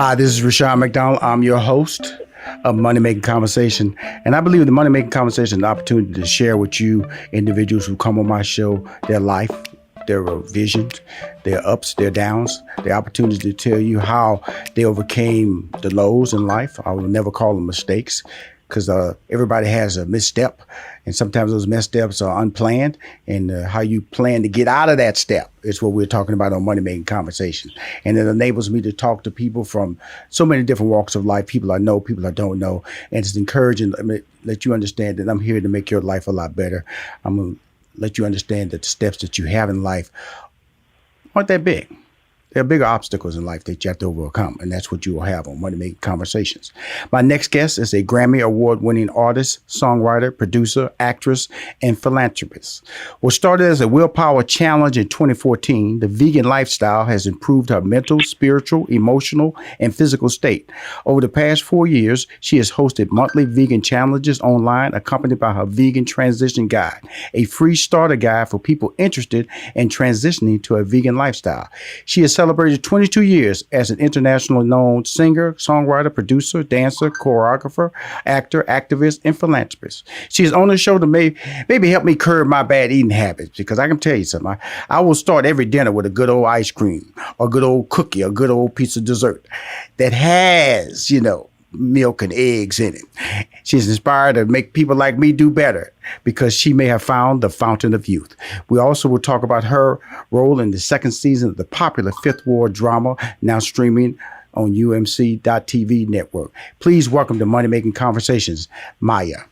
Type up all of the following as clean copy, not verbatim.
Hi, this is Rashawn McDonald. I'm your host of Money Making Conversation. And I believe the Money Making Conversation is an opportunity to share with you individuals who come on my show their life, their visions, their ups, their downs, their opportunities to tell you how they overcame the lows in life. I will never call them mistakes because everybody has a misstep. And sometimes those missteps are unplanned. And how you plan to get out of that step is what we're talking about on Money Making Conversations. And it enables me to talk to people from so many different walks of life, people I know, people I don't know. And it's encouraging, let you understand that I'm here to make your life a lot better. I'm going to let you understand that the steps that you have in life aren't that big. There are bigger obstacles in life that you have to overcome, and that's what you will have on Money Making Conversations. My next guest is a Grammy Award Winning Artist, songwriter, producer, actress, and philanthropist. What started as a willpower challenge in 2014, the vegan lifestyle has improved her mental, spiritual, emotional, and physical state. Over the past 4 years, she has hosted monthly vegan challenges online, accompanied by her Vegan Transition Guide, a free starter guide for people interested in transitioning to a vegan lifestyle. She has celebrated 22 years as an internationally known singer, songwriter, producer, dancer, choreographer, actor, activist, and philanthropist. She is on the show to maybe help me curb my bad eating habits, because I can tell you something. I will start every dinner with a good old ice cream, or a good old cookie, or a good old piece of dessert that has, milk and eggs in it. She's inspired to make people like me do better because she may have found the fountain of youth. We also will talk about her role in the second season of the popular Fifth Ward drama, now streaming on UMC.TV network. Please welcome to Money Making Conversations, Mya.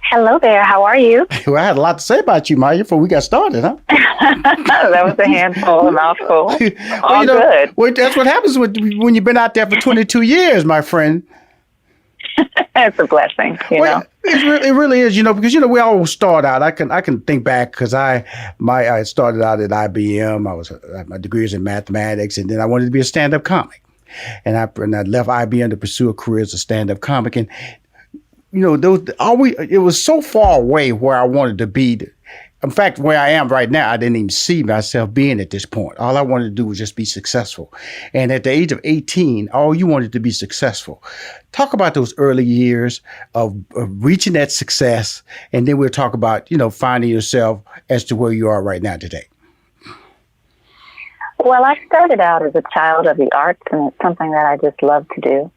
Hello there. How are you? Well, I had a lot to say about you, Mya, before we got started, huh? That was a handful, a mouthful. All good. Well, that's what happens when you've been out there for 22 years, my friend. It's a blessing, know. It really is, because we all start out. I can think back because I started out at IBM. My degree was in mathematics, and then I wanted to be a stand-up comic, and I left IBM to pursue a career as a stand-up comic. And it was so far away where I wanted to be. In fact, where I am right now, I didn't even see myself being at this point. All I wanted to do was just be successful. And at the age of 18, all you wanted to be successful. Talk about those early years of reaching that success. And then we'll talk about, finding yourself as to where you are right now today. Well, I started out as a child of the arts, and it's something that I just love to do.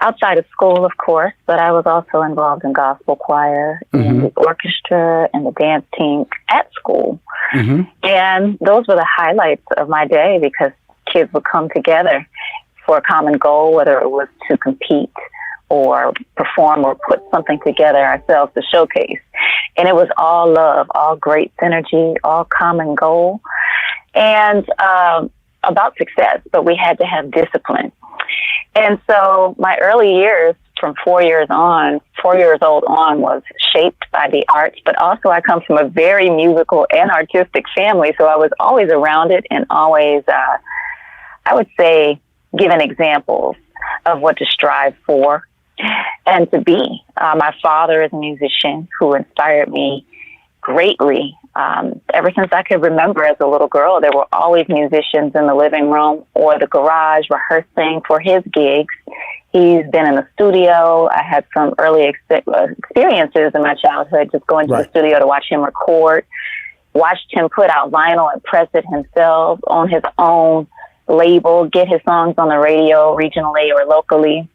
Outside of school, of course, but I was also involved in gospel choir, in the orchestra, and the dance team at school. Mm-hmm. And those were the highlights of my day because kids would come together for a common goal, whether it was to compete or perform or put something together ourselves to showcase. And it was all love, all great synergy, all common goal, and about success, but we had to have discipline. And so my early years from 4 years old on was shaped by the arts, but also I come from a very musical and artistic family. So I was always around it and always, I would say, given examples of what to strive for and to be. My father is a musician who inspired me greatly. Ever since I could remember as a little girl, there were always musicians in the living room or the garage rehearsing for his gigs. He's been in the studio. I had some early experiences in my childhood just going to the studio to watch him record, watched him put out vinyl and press it himself on his own label, get his songs on the radio regionally or locally,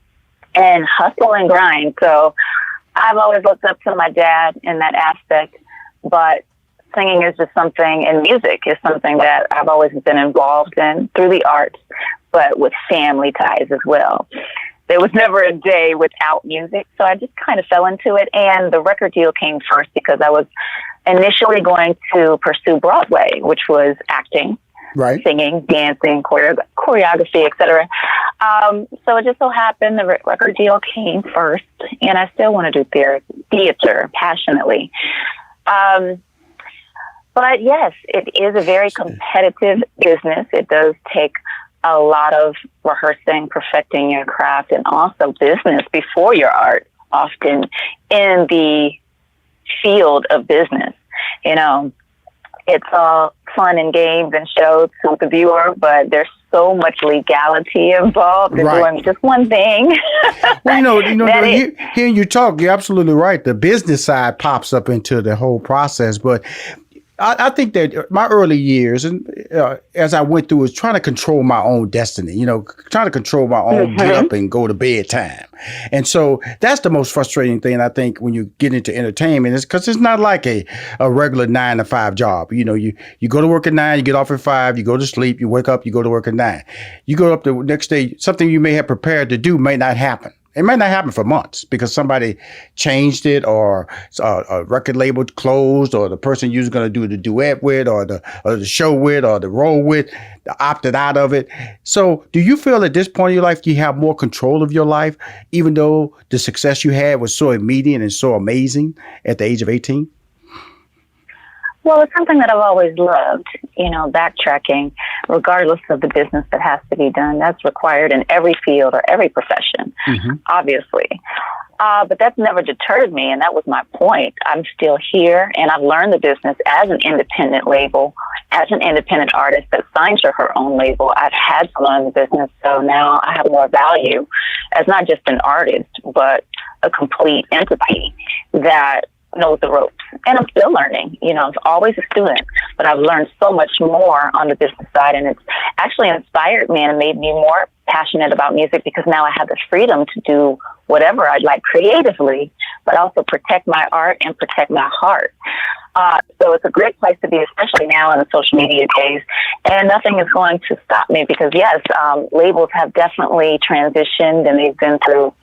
and hustle and grind. So I've always looked up to my dad in that aspect, but singing is just something, and music is something that I've always been involved in through the arts, but with family ties as well. There was never a day without music, so I just kind of fell into it, and the record deal came first because I was initially going to pursue Broadway, which was acting, singing, dancing, choreography, etc. So it just so happened the record deal came first, and I still want to do theater passionately. But yes, it is a very competitive business. It does take a lot of rehearsing, perfecting your craft, and also business before your art, often in the field of business. it's all fun and games and shows to the viewer, but there's so much legality involved in doing just one thing. Well, hearing you talk, you're absolutely right. The business side pops up into the whole process, but I think that my early years, and as I went through, was trying to control my own destiny, trying to control my own get up and go to bed time. And so that's the most frustrating thing, I think, when you get into entertainment, is because it's not like a regular 9 to 5 job. You go to work at 9, you get off at 5, you go to sleep, you wake up, you go to work at 9. You go up the next day, something you may have prepared to do may not happen. It might not happen for months because somebody changed it, or a record label closed, or the person you're going to do the duet with, or the show with, or the role with, opted out of it. So do you feel at this point in your life you have more control of your life, even though the success you had was so immediate and so amazing at the age of 18? Well, it's something that I've always loved, backtracking, regardless of the business that has to be done. That's required in every field or every profession, obviously. But that's never deterred me, and that was my point. I'm still here, and I've learned the business as an independent label, as an independent artist that signed to her own label. I've had to learn the business, so now I have more value as not just an artist, but a complete entity that knows the ropes. And I'm still learning. I'm always a student, but I've learned so much more on the business side, and it's actually inspired me and made me more passionate about music, because now I have the freedom to do whatever I'd like creatively, but also protect my art and protect my heart. So it's a great place to be, especially now in the social media days. And nothing is going to stop me, because yes, labels have definitely transitioned, and they've been through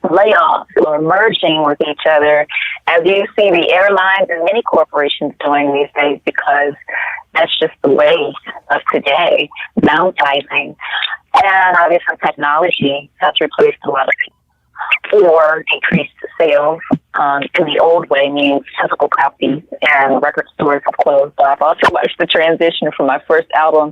layoffs or merging with each other, as you see the airlines and many corporations doing these days, because that's just the way of today, downsizing. And obviously technology has replaced a lot of people or decreased sales. In the old way means physical copies, and record stores have closed. So I've also watched the transition from my first album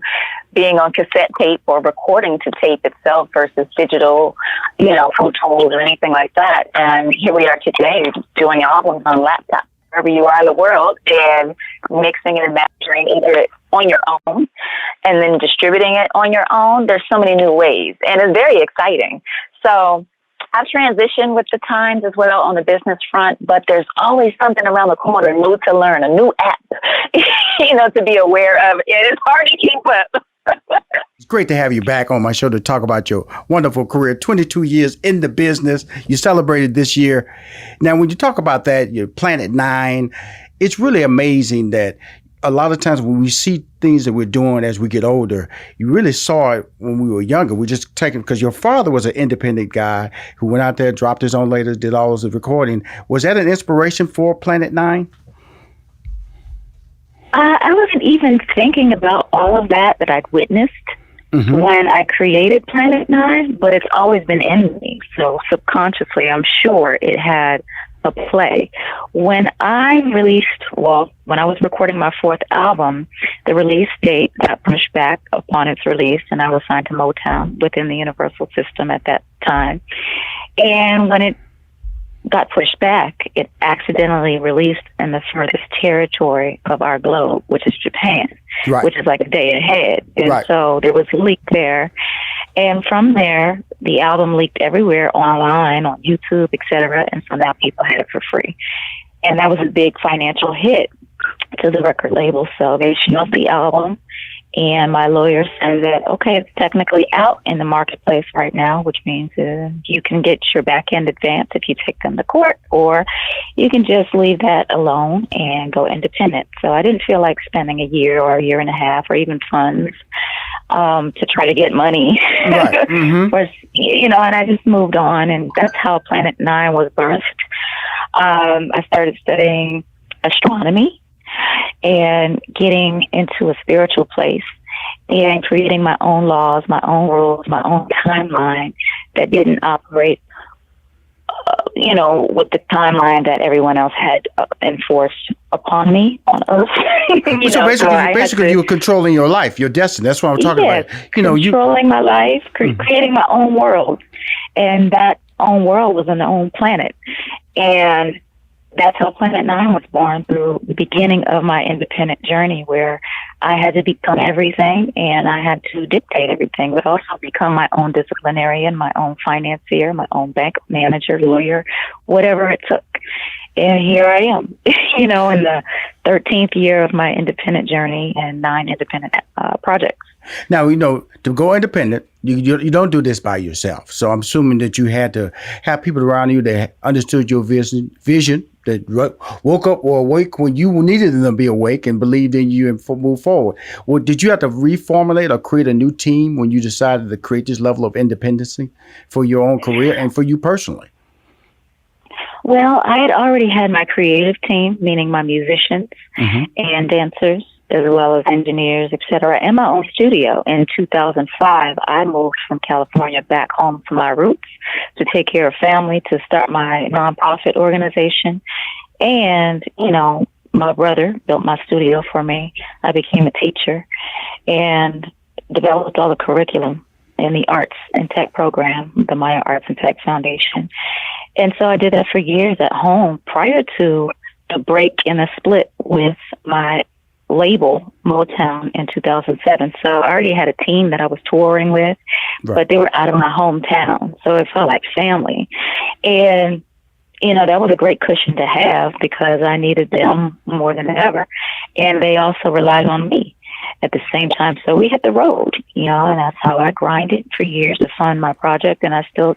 being on cassette tape or recording to tape itself versus digital, Pro Tools or anything like that. And here we are today doing albums on laptops wherever you are in the world, and mixing and mastering either on your own and then distributing it on your own. There's so many new ways, and it's very exciting. So I've transitioned with the times as well on the business front, but there's always something around the corner new to learn, a new app, to be aware of. It's hard to keep up. It's great to have you back on my show to talk about your wonderful career, 22 years in the business. You celebrated this year. Now, when you talk about that, your Planet 9, it's really amazing that a lot of times when we see things that we're doing as we get older, you really saw it when we were younger. We just take it because your father was an independent guy who went out there, dropped his own labels, did all the recording. Was that an inspiration for Planet 9? I wasn't even thinking about all of that I'd witnessed when I created Planet 9, but it's always been in me. So subconsciously, I'm sure it had a play. When I was recording my fourth album, the release date got pushed back upon its release, and I was signed to Motown within the Universal system at that time. And when it got pushed back, it accidentally released in the furthest territory of our globe, which is Japan, which is like a day ahead. And so there was a leak there. And from there, the album leaked everywhere online, on YouTube, etc. And so now people had it for free. And that was a big financial hit to the record label. So they shelved the album. And my lawyer said that, okay, it's technically out in the marketplace right now, which means you can get your back end advance if you take them to court, or you can just leave that alone and go independent. So I didn't feel like spending a year or a year and a half or even funds to try to get money. Right. And I just moved on, and that's how Planet 9 was birthed. I started studying astronomy and getting into a spiritual place and creating my own laws, my own rules, my own timeline that didn't operate, with the timeline that everyone else had enforced upon me on Earth. Basically, you were controlling your life, your destiny. That's what I'm talking about. Controlling my life, creating my own world, and that own world was on the own planet. And that's how Planet Nine was born, through the beginning of my independent journey, where I had to become everything and I had to dictate everything, but also become my own disciplinarian, my own financier, my own bank manager, lawyer, whatever it took. And here I am, in the 13th year of my independent journey and 9 independent projects. Now, to go independent, you don't do this by yourself. So I'm assuming that you had to have people around you that understood your vision, that woke up or awake when you needed them to be awake and believed in you and move forward. Well, did you have to reformulate or create a new team when you decided to create this level of independency for your own career and for you personally? Well, I had already had my creative team, meaning my musicians and dancers, as well as engineers, etc., and my own studio. In 2005, I moved from California back home to my roots to take care of family, to start my nonprofit organization. And, my brother built my studio for me. I became a teacher and developed all the curriculum in the arts and tech program, the Mya Arts and Tech Foundation. And so I did that for years at home prior to the break and the split with my label, Motown, in 2007. So I already had a team that I was touring with, but they were out of my hometown. So it felt like family. And, that was a great cushion to have because I needed them more than ever. And they also relied on me at the same time. So we hit the road, and that's how I grinded for years to fund my project. And I still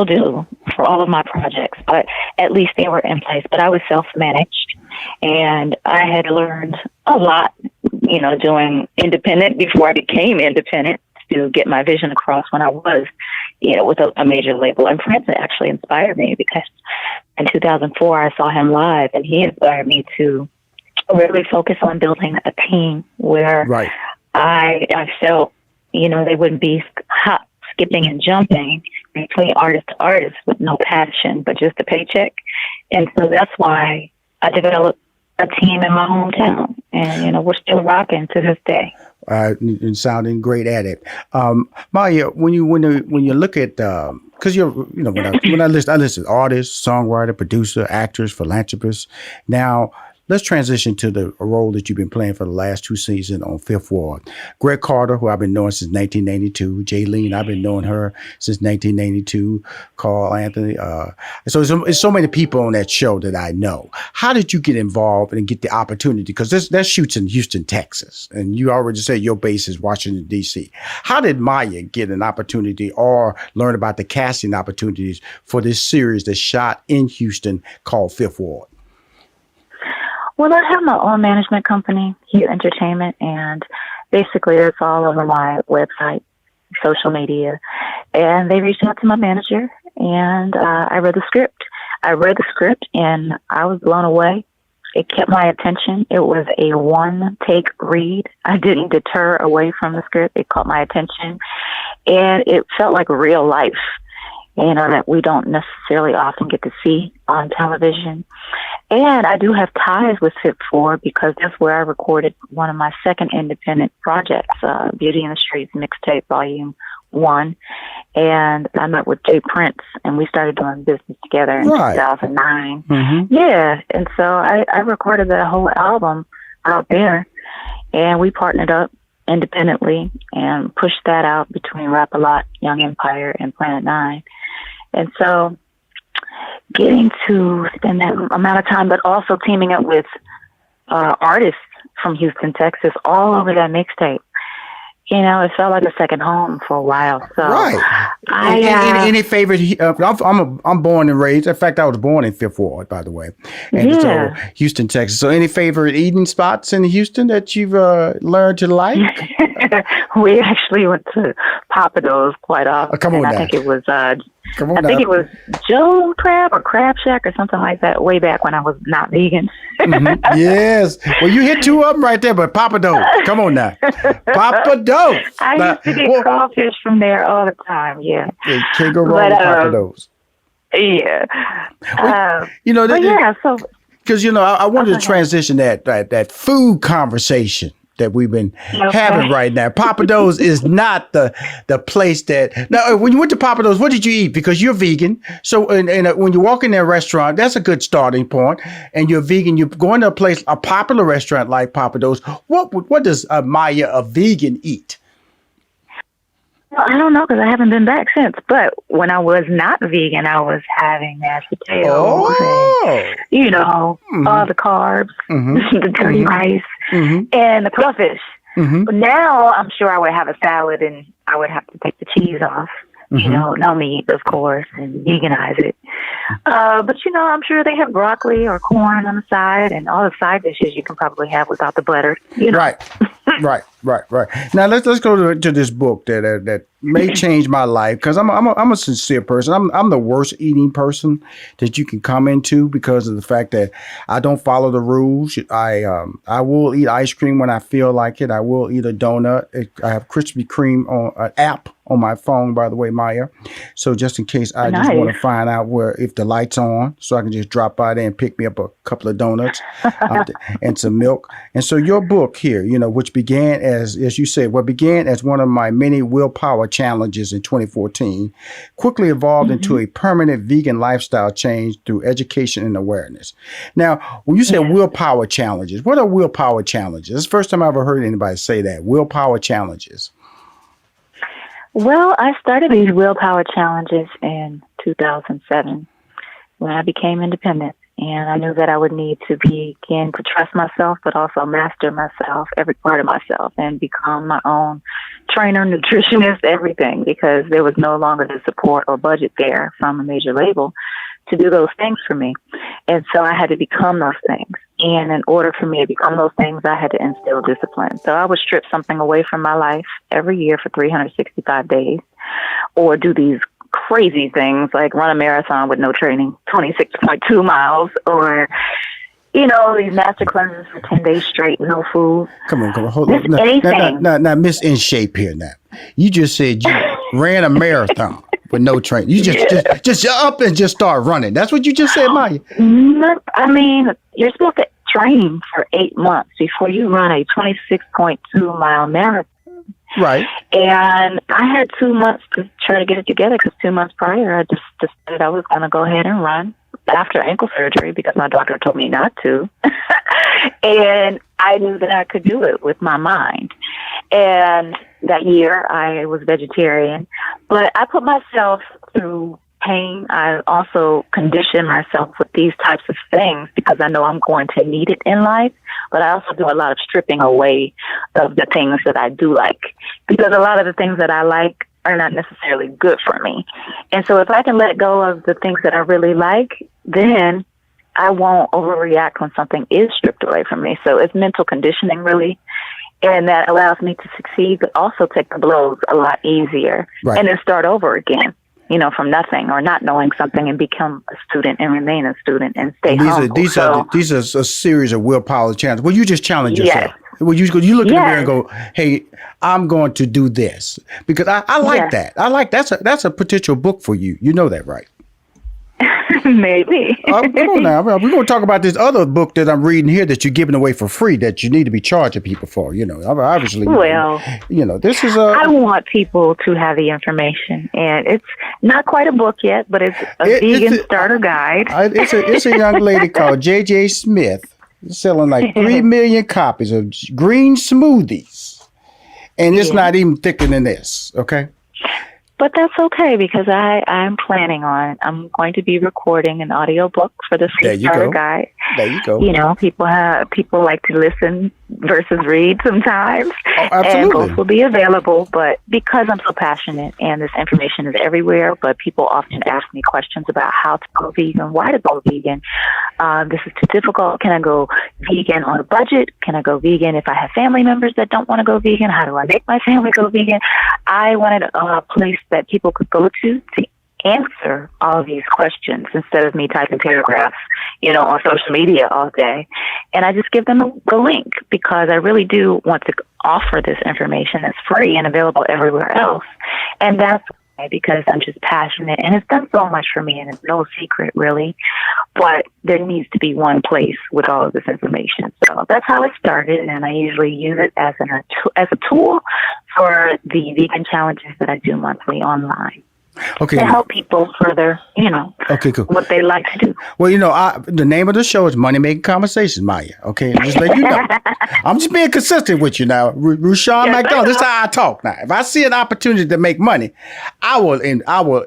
do for all of my projects, but at least they were in place. But I was self-managed, and I had learned a lot, doing independent before I became independent, to get my vision across when I was, with a major label. And Francis actually inspired me because in 2004, I saw him live, and he inspired me to really focus on building a team where I felt, they wouldn't be skipping and jumping between artist to artist with no passion, but just a paycheck. And so that's why I developed a team in my hometown, and we're still rocking to this day. And sounding great at it, Mya. When you look at, because when I listen artists, songwriter, producer, actors, philanthropist. Now, let's transition to the role that you've been playing for the last 2 seasons on Fifth Ward. Greg Carter, who I've been knowing since 1992. Jaylene, I've been knowing her since 1992. Carl Anthony. So it's so many people on that show that I know. How did you get involved and get the opportunity? Because that shoots in Houston, Texas. And you already said your base is Washington, D.C. How did Mya get an opportunity or learn about the casting opportunities for this series that's shot in Houston called Fifth Ward? Well, I have my own management company, Hugh Entertainment, and basically it's all over my website, social media. And they reached out to my manager, and I read the script. And I was blown away. It kept my attention. It was a one-take read. I didn't deter away from the script. It caught my attention, and it felt like real life, that we don't necessarily often get to see on television. And I do have ties with Fifth Ward because that's where I recorded one of my second independent projects, Beauty in the Streets Mixtape Volume 1. And I met with Jay Prince, and we started doing business together in 2009. Mm-hmm. Yeah, and so I recorded that whole album out there, and we partnered up independently and pushed that out between Rap-A-Lot, Young Empire, and Planet Nine. And so getting to spend that amount of time, but also teaming up with artists from Houston, Texas, all over that mixtape, it felt like a second home for a while. So, any favorite? I'm born and raised. In fact, I was born in Fifth Ward, by the way, and so Houston, Texas. So, any favorite eating spots in Houston that you've learned to like? We actually went to Papados quite often. Come on, I think it was. It was Joe Crab or Crab Shack or something like that way back when I was not vegan. Mm-hmm. Yes. Well, you hit 2 of them right there, but Papados. Come on now. Papados. I used to get crawfish from there all the time. Yeah. Can't go wrong with Papados. Yeah. So because I wanted to transition that food conversation that we've been having right now. Papados is not the place that. Now, when you went to Papados, what did you eat? Because you're vegan. So, and when you walk in their restaurant, that's a good starting point. And you're vegan. You're going to a place, a popular restaurant like Papados. What does Mya, a vegan, eat? Well, I don't know because I haven't been back since. But when I was not vegan, I was having mashed potatoes and, all the carbs, the dirty rice, and the crawfish. But now I'm sure I would have a salad and I would have to take the cheese off. No meat, of course, and veganize it. But, I'm sure they have broccoli or corn on the side and all the side dishes you can probably have without the butter. Right. Now let's go to this book that may change my life because I'm a sincere person. I'm the worst eating person that you can come into because of the fact that I don't follow the rules. I will eat ice cream when I feel like it. I will eat a donut. I have Krispy Kreme on an app on my phone, by the way, Mya. So just in case I just want to find out if the light's on, so I can just drop by there and pick me up a couple of donuts and some milk. And so your book here, which began as you said, what began as one of my many willpower challenges in 2014, quickly evolved into a permanent vegan lifestyle change through education and awareness. Now, when you say willpower challenges, what are willpower challenges? It's the first time I ever heard anybody say that. Willpower challenges. Well, I started these willpower challenges in 2007 when I became independent. And I knew that I would need to begin to trust myself, but also master myself, every part of myself, and become my own trainer, nutritionist, everything, because there was no longer the support or budget there from a major label to do those things for me. And so I had to become those things. And in order for me to become those things, I had to instill discipline. So I would strip something away from my life every year for 365 days or do these crazy things like run a marathon with no training, 26.2 miles, or, these master cleanses for 10 days straight, no food. Come on. Hold on. Now, Miss In Shape here now. You just said you ran a marathon with no training. You just up and just start running. That's what you just said, Mya. I mean, you're supposed to train for 8 months before you run a 26.2 mile marathon. Right. And I had 2 months to try to get it together because 2 months prior, I just decided I was going to go ahead and run after ankle surgery because my doctor told me not to. And I knew that I could do it with my mind. And that year I was vegetarian, but I put myself through pain. I also condition myself with these types of things because I know I'm going to need it in life, but I also do a lot of stripping away of the things that I do like because a lot of the things that I like are not necessarily good for me. And so if I can let go of the things that I really like, then I won't overreact when something is stripped away from me. So it's mental conditioning really. And that allows me to succeed, but also take the blows a lot easier and then start over again. From nothing or not knowing something and become a student and remain a student and stay humble. These are a series of willpower challenges. Well, you just challenge yourself. Well, you look in the mirror and go, "Hey, I'm going to do this," because I like that. I like that's a potential book for you. You know that, right? Maybe. Come on now. We're going to talk about this other book that I'm reading here that you're giving away for free that you need to be charging people for. Obviously. Well, this is I want people to have the information, and it's not quite a book yet, but it's a vegan starter guide. It's a young lady called J.J. Smith selling like 3 million copies of green smoothies, and it's not even thicker than this. Okay. But that's okay because I'm planning on, I'm going to be recording an audio book for the free starter guide. There you go. People like to listen versus read sometimes. Oh, absolutely. And both will be available, but because I'm so passionate and this information is everywhere, but people often ask me questions about how to go vegan, why to go vegan. This is too difficult. Can I go vegan on a budget? Can I go vegan if I have family members that don't want to go vegan? How do I make my family go vegan? I wanted a place that people could go to answer all of these questions instead of me typing paragraphs, on social media all day. And I just give them the link because I really do want to offer this information that's free and available everywhere else. And that's because I'm just passionate, and it's done so much for me, and it's no secret really. But there needs to be one place with all of this information. So that's how it started, and I usually use it as a tool for the vegan challenges that I do monthly online. Okay. To help people further, okay, cool. what they like to do. Well, the name of the show is Money Making Conversations Mya. Okay, just let you know. I'm just being consistent with you now. Rushion Yes, McDonald, this is how I talk now. If I see an opportunity to make money, I will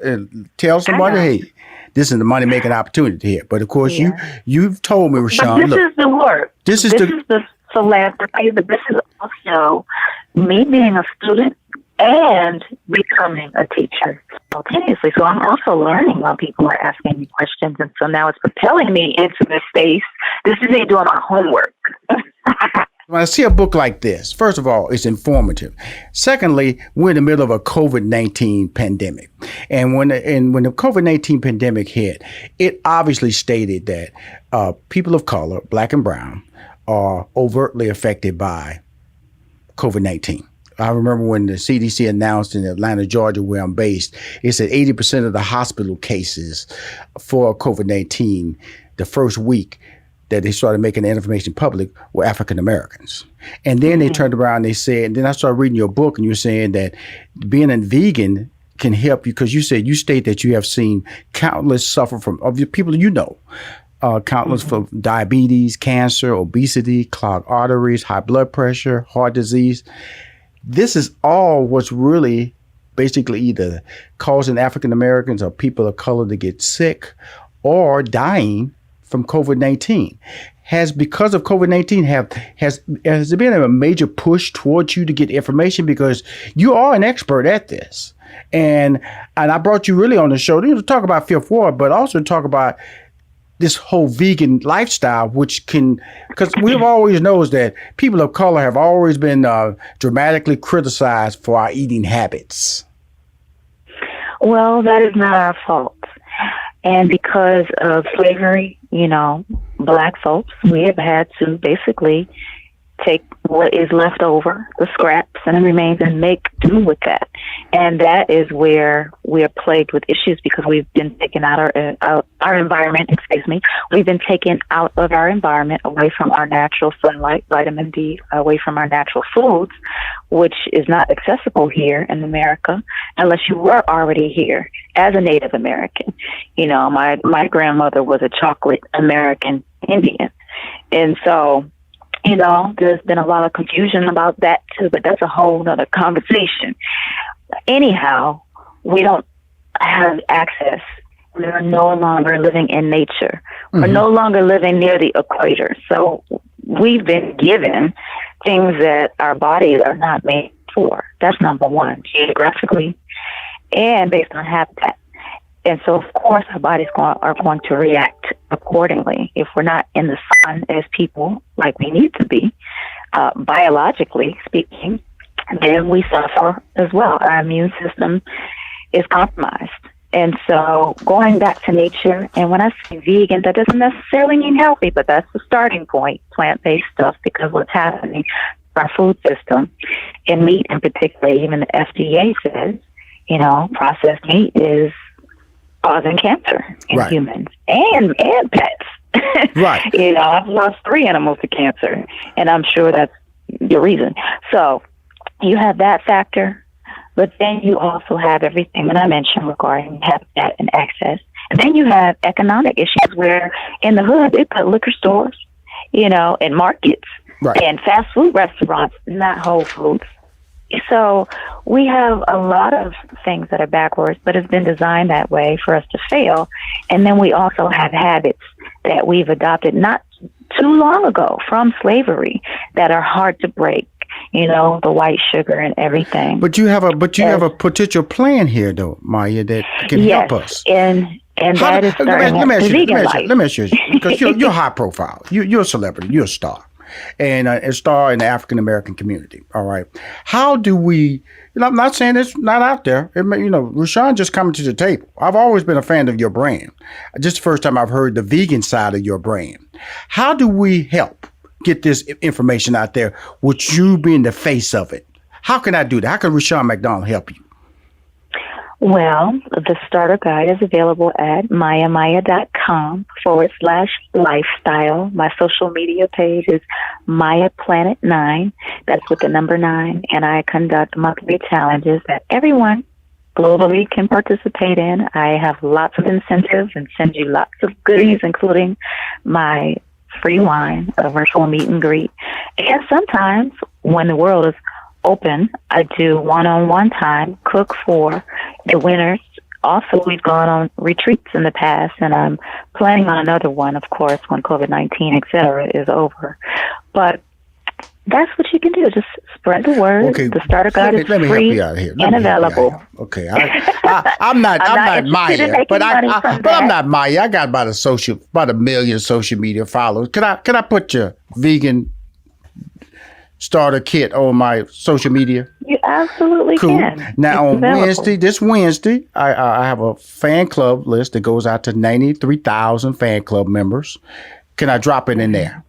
tell somebody, hey, this is the money making opportunity here. But of course, you've told me, Rushion, but this is the work. This is the philanthropy, but this is also me being a student and becoming a teacher simultaneously. So I'm also learning while people are asking me questions. And so now it's propelling me into this space. This is me doing my homework. When I see a book like this, first of all, it's informative. Secondly, we're in the middle of a COVID-19 pandemic. And when the COVID-19 pandemic hit, it obviously stated that people of color, black and brown, are overtly affected by COVID-19. I remember when the CDC announced in Atlanta, Georgia, where I'm based, it said 80% of the hospital cases for COVID-19 the first week that they started making the information public were African Americans. And then they turned around and they said, and then I started reading your book and you're saying that being a vegan can help you because you state that you have seen countless suffer from, of the people countless from diabetes, cancer, obesity, clogged arteries, high blood pressure, heart disease. This is all what's really basically either causing African Americans or people of color to get sick or dying from COVID-19. Because of COVID-19, has there been a major push towards you to get information because you are an expert at this? And I brought you really on the show to talk about Fifth Ward, but also talk about this whole vegan lifestyle, because we've always known that people of color have always been dramatically criticized for our eating habits. Well, that is not our fault. And because of slavery, black folks, we have had to basically take what is left over, the scraps and the remains, and make do with that. And that is where we are plagued with issues because we've been taken out our environment, we've been taken out of our environment, away from our natural sunlight, vitamin D, away from our natural foods, which is not accessible here in America unless you were already here as a Native American. My grandmother was a chocolate American Indian. And so, there's been a lot of confusion about that too, but that's a whole nother conversation. Anyhow, we don't have access. We are no longer living in nature. Mm-hmm. We're no longer living near the equator. So we've been given things that our bodies are not made for. That's number one, geographically and based on habitat. And so, of course, our bodies are going to react accordingly. If we're not in the sun as people, like we need to be, biologically speaking, then we suffer as well. Our immune system is compromised. And so going back to nature, and when I say vegan, that doesn't necessarily mean healthy, but that's the starting point, plant-based stuff, because what's happening in our food system, in meat in particular, even the FDA says, processed meat is causing cancer in humans and pets. Right. I've lost 3 animals to cancer, and I'm sure that's the reason. So you have that factor, but then you also have everything that I mentioned regarding habitat and access. And then you have economic issues where in the hood they put liquor stores, and markets and fast food restaurants, not Whole Foods. So we have a lot of things that are backwards, but it's been designed that way for us to fail. And then we also have habits that we've adopted not too long ago from slavery that are hard to break. The white sugar and everything. But you have a potential plan here, though, Mya, that can help us. And that is starting let me ask you, because you're high profile. You're a celebrity. You're a star. And a star in the African American community. All right. How do we? I'm not saying it's not out there. Rushion just coming to the table. I've always been a fan of your brand. Just the first time I've heard the vegan side of your brand. How do we help get this information out there with you being the face of it? How can I do that? How can Rushion McDonald help you? Well, the starter guide is available at myamya.com/lifestyle. My social media page is Mya Planet 9. That's with the number 9. And I conduct monthly challenges that everyone globally can participate in. I have lots of incentives and send you lots of goodies, including my free wine, a virtual meet and greet. And sometimes when the world is open, I do one-on-one time, cook for the winners. Also, we've gone on retreats in the past, and I'm planning on another one, of course, when COVID-19, et cetera, is over. But that's what you can do. Just spread the word. Okay. The starter guide is Let me free help you out here. and available. Okay. I'm not Mya, but I'm not Mya. I got about 1 million social media followers. Can I put your vegan starter kit on my social media? You absolutely can. Now It's on available. this Wednesday, I have a fan club list that goes out to 93,000 fan club members. Can I drop it in there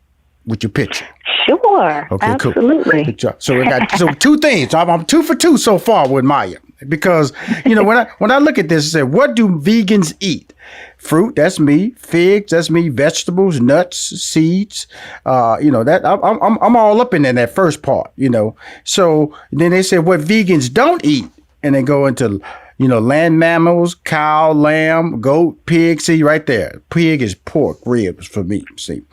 with your picture? Sure. Okay, absolutely. Cool. Good job. So we got 2 things. I'm 2 for 2 so far with Mya, because when I look at this, I say, what do vegans eat? Fruit, that's me. Figs, that's me. Vegetables, nuts, seeds. That I'm all up in there, that first part. So then they say what vegans don't eat, and they go into land mammals, cow, lamb, goat, pig. See right there, pig is pork, ribs for me. See.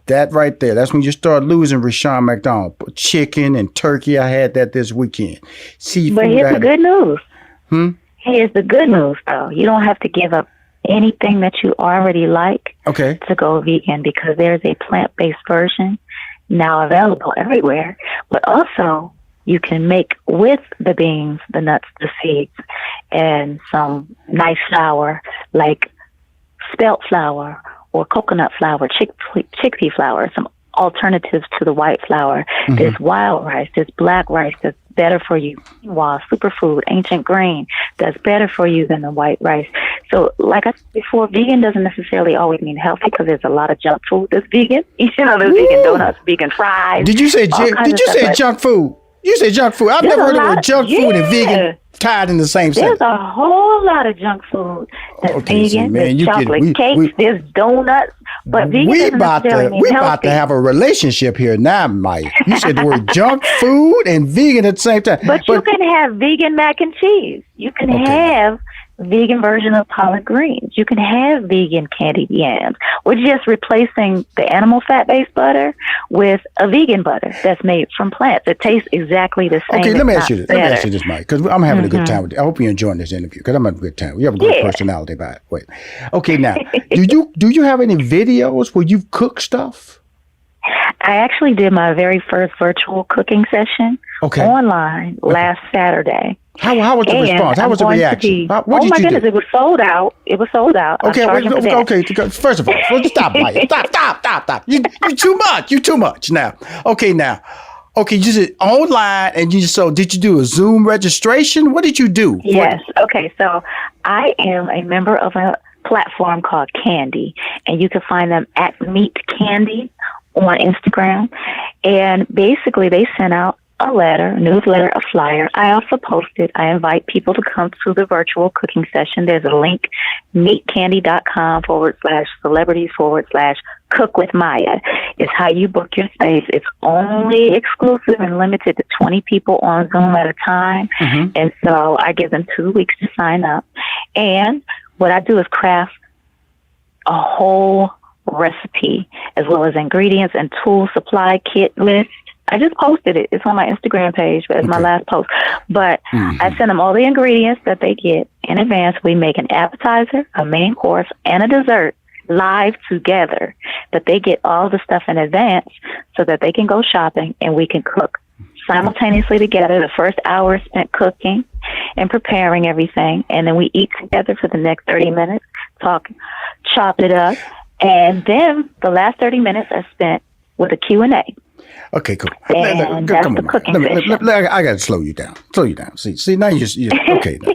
That right there, that's when you start losing Rashawn McDonald. Chicken and turkey, I had that this weekend. Seafood. But here's the good news. Here's the good news, though. You don't have to give up anything that you already like to go vegan, because there's a plant-based version now available everywhere. But also, you can make with the beans, the nuts, the seeds, and some nice flour like spelt flour or coconut flour, chickpea flour, some alternatives to the white flour. There's wild rice, there's black rice that's better for you. Quinoa, superfood, ancient grain, that's better for you than the white rice. So like I said before, vegan doesn't necessarily always mean healthy, because there's a lot of junk food that's vegan. There's vegan donuts, vegan fries. Did you say junk food? You said junk food. I've never heard of junk food and vegan tied in the same sentence. There's a whole lot of junk food that's vegan. Man, there's chocolate cakes, there's donuts, but vegan doesn't necessarily mean healthy. About to have a relationship here now, Mya. You said the word junk food and vegan at the same time. But you can have vegan mac and cheese. You can have vegan version of collard greens. You can have vegan candied yams. We're just replacing the animal fat-based butter with a vegan butter that's made from plants. It tastes exactly the same. Okay, let me ask you this, Mya, because I'm having a good time with you. I hope you're enjoying this interview, because I'm having a good time. You have a good personality about it. Wait. Okay, now, do you have any videos where you cook stuff? I actually did my very first virtual cooking session online last Saturday. How was the response? How was the reaction? Oh my goodness, it was sold out. Okay, first of all, stop, Mya. Stop. You too much. You too much now. Okay, you said online, and did you do a Zoom registration? What did you do? Yes. Okay, so I am a member of a platform called Candy, and you can find them at Meet Candy on Instagram. And basically, they sent out a newsletter, a flyer. I also posted, I invite people to come to the virtual cooking session. There's a link, meetcandy.com/celebrities/cook with Mya. It's how you book your space. It's only exclusive and limited to 20 people on Zoom at a time. And so I give them 2 weeks to sign up. And what I do is craft a whole recipe, as well as ingredients and tool supply kit list. I just posted it. It's on my Instagram page, but it's my last post. But I send them all the ingredients that they get in advance. We make an appetizer, a main course, and a dessert live together. But they get all the stuff in advance so that they can go shopping and we can cook simultaneously together. The first hour is spent cooking and preparing everything. And then we eat together for the next 30 minutes, chop it up. And then the last 30 minutes are spent with a Q&A. Okay, cool. And that's the cooking session. I got to slow you down. See, now you're okay. Now.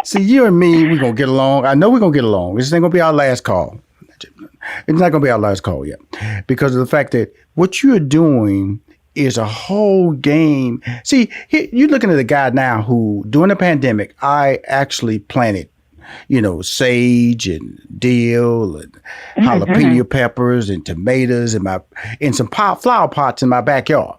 See, you and me, we're going to get along. I know we're going to get along. This ain't going to be our last call. It's not going to be our last call yet, because of the fact that what you're doing is a whole game. See, you're looking at a guy now who, during the pandemic, I actually planted, sage and dill and jalapeno peppers and tomatoes in some flower pots in my backyard.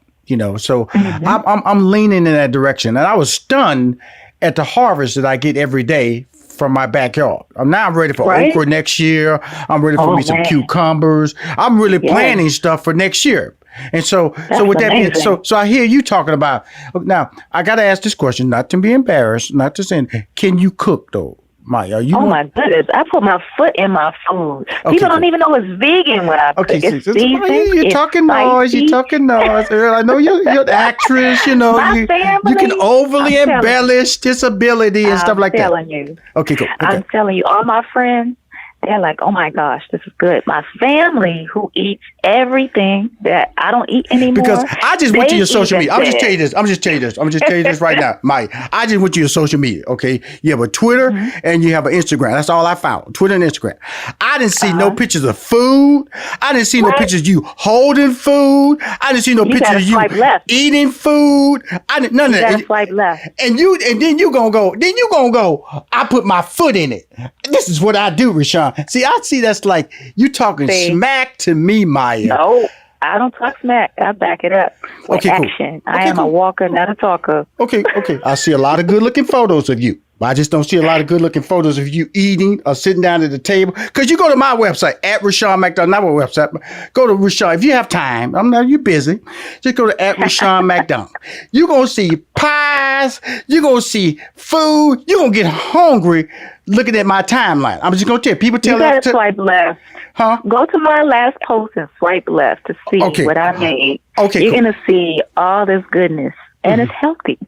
So I'm leaning in that direction, and I was stunned at the harvest that I get every day from my backyard. I'm ready for okra next year. I'm ready for some cucumbers. I'm really planning stuff for next year. And so with that being, so I hear you talking about, now I got to ask this question, not to be embarrassed, not to say, can you cook though? Mya, my goodness. I put my foot in my food. People don't even know it's vegan when I cook. It's seasoned. You're talking noise. I know you're an actress, you can overly embellish disability and stuff like that. I'm telling you. Okay, cool. Okay. I'm telling you, all my friends, they're like, oh my gosh, this is good. My family, who eats everything that I don't eat anymore. Because I just went to your social media. I'm just tell you this right now, Mike. I just went to your social media, okay? You have a Twitter and you have an Instagram. That's all I found, Twitter and Instagram. I didn't see no pictures of food. I didn't see no pictures of you holding food. I didn't see no pictures of you eating food. I didn't, none of that. Swipe left. And then you gonna go, I put my foot in it. This is what I do, Rashawn. See, I see that's like you talking smack to me, Mya. No, I don't talk smack. I back it up with action. Cool. I am a walker, not a talker. Okay. I see a lot of good-looking photos of you. But I just don't see a lot of good-looking photos of you eating or sitting down at the table. Because you go to my website, at Rashawn McDonald, not my website, but go to Rashawn. If you have time, you're busy, just go to at Rashawn McDonald. You're going to see pies. You're going to see food. You're going to get hungry looking at my timeline. I'm just going to tell people. You got to swipe left. Huh? Go to my last post and swipe left to see what I made. Okay, you're going to see all this goodness, and it's healthy.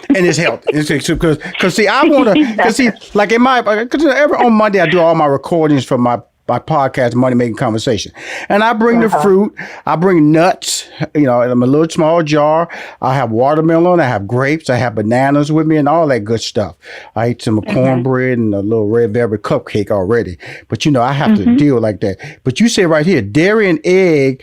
And it's healthy. Because see, I want to, like on Monday, I do all my recordings for my podcast, Money Making Conversation. And I bring the fruit, I bring nuts, in a little small jar. I have watermelon, I have grapes, I have bananas with me and all that good stuff. I ate some cornbread and a little red velvet cupcake already. But, I have to deal like that. But you say right here, dairy and egg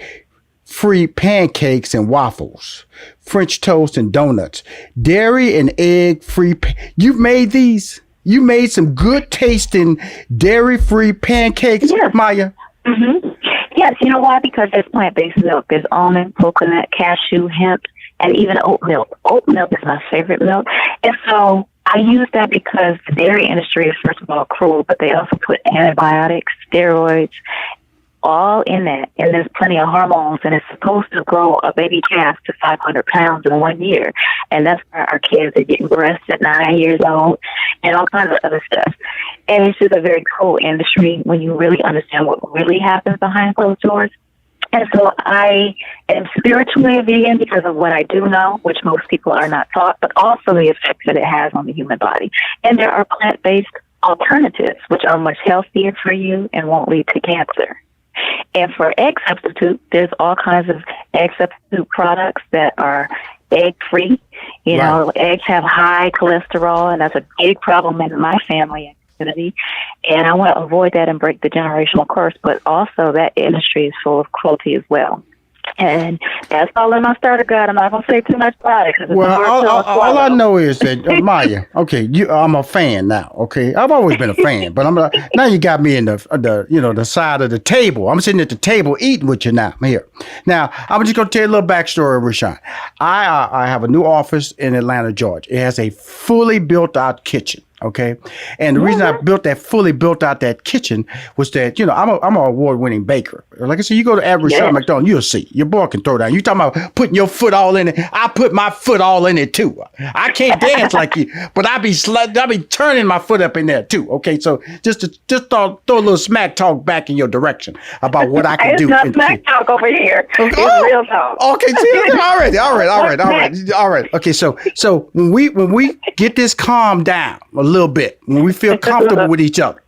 free pancakes and waffles, French toast and donuts, dairy and egg free. You've made these. You made some good tasting dairy free pancakes, Mya. Yes, you know why? Because there's plant-based milk. There's almond, coconut, cashew, hemp, and even oat milk. Oat milk is my favorite milk. And so I use that because the dairy industry is, first of all, cruel, but they also put antibiotics, steroids, all in that, and there's plenty of hormones, and it's supposed to grow a baby calf to 500 pounds in 1 year, and that's why our kids are getting breasts at 9 years old, and all kinds of other stuff. And it's just a very cool industry when you really understand what really happens behind closed doors. And so I am spiritually a vegan because of what I do know, which most people are not taught, but also the effects that it has on the human body. And there are plant-based alternatives, which are much healthier for you and won't lead to cancer. And for egg substitute, there's all kinds of egg substitute products that are egg-free. Eggs have high cholesterol, and that's a big problem in my family and community. And I want to avoid that and break the generational curse, but also that industry is full of cruelty as well. And that's all in my starter guide. I'm not going to say too much about it. All I know is that, Mya, okay, I'm a fan now, okay? I've always been a fan, but now you got me in the side of the table. I'm sitting at the table eating with you now. Here. Now, I'm just going to tell you a little backstory of Rashawn. I have a new office in Atlanta, Georgia. It has a fully built-out kitchen. Okay. And the reason I fully built out that kitchen was that, I'm an award-winning baker. Like I said, you go to average Rashawn McDonald, you'll see. Your boy can throw down. You talking about putting your foot all in it. I put my foot all in it too. I can't dance like you, but I be turning my foot up in there too. Okay. So just throw a little smack talk back in your direction about what I can do. It's not smack talk over here. It's real talk. Okay. See, all right. Okay. So when we get this calmed down a little bit, when we feel comfortable with each other,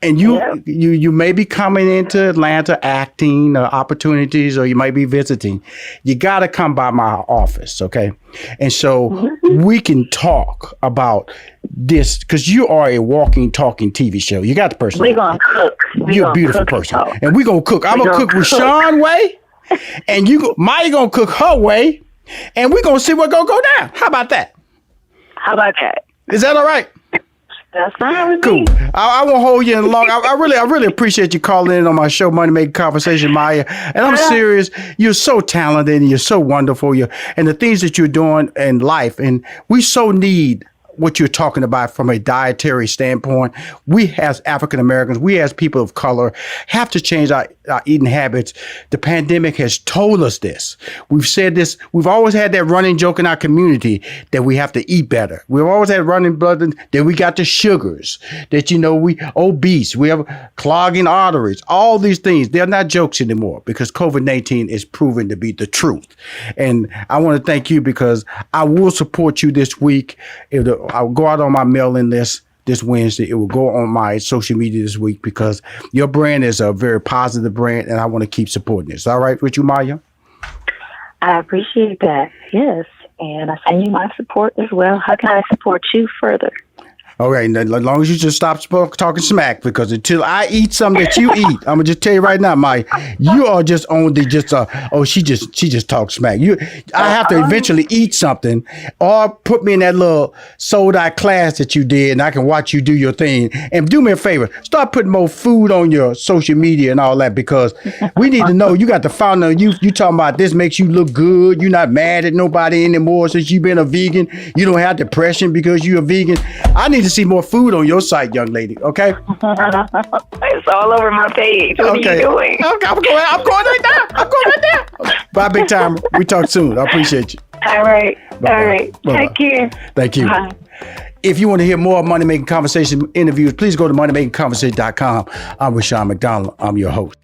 and you may be coming into Atlanta acting opportunities, or you might be visiting, you got to come by my office, okay? And so we can talk about this, because you are a walking, talking TV show. You got the personality. We're going to cook. You're a beautiful person. And we're going to cook. I'm going to cook Rashawn way. and Maya gonna cook her way, and we're gonna see what's gonna go down. How about that? How about that? Is that all right? That's fine with Cool. me. I won't hold you in long. I really appreciate you calling in on my show, Money Making Conversation, Maya. And I'm serious. You're so talented and you're so wonderful. And the things that you're doing in life, and we so need what you're talking about from a dietary standpoint. We as African Americans, we as people of color have to change our eating habits. The pandemic has told us this. We've said this. We've always had that running joke in our community that we have to eat better. We've always had running blood that we got the sugars, that, we obese, we have clogging arteries, all these things. They're not jokes anymore because COVID-19 is proven to be the truth. And I want to thank you because I will support you this week. I'll go out on my mailing list this Wednesday. It will go on my social media this week because your brand is a very positive brand, and I want to keep supporting it. Is that all right with you, Maya? I appreciate that. Yes. And I send you my support as well. How can I support you further? All right, and as long as you just stop talking smack, because until I eat something that you eat, I'm gonna just tell you right now, Mike, you are just on the she just talks smack. I have to eventually eat something, or put me in that little sold out class that you did, and I can watch you do your thing. And do me a favor, start putting more food on your social media and all that, because we need to know you got the founder. You talking about this makes you look good. You're not mad at nobody anymore since you've been a vegan. You don't have depression because you're a vegan. I need to see more food on your site, young lady. Okay. It's all over my page. What are you doing? Okay, I'm going right now. Bye, big time. We talk soon. I appreciate you. All right. Bye-bye. All right. Bye-bye. Take care. Thank you. Bye. If you want to hear more Money Making Conversation interviews, please go to moneymakingconversation.com. I'm Rashawn McDonald. I'm your host.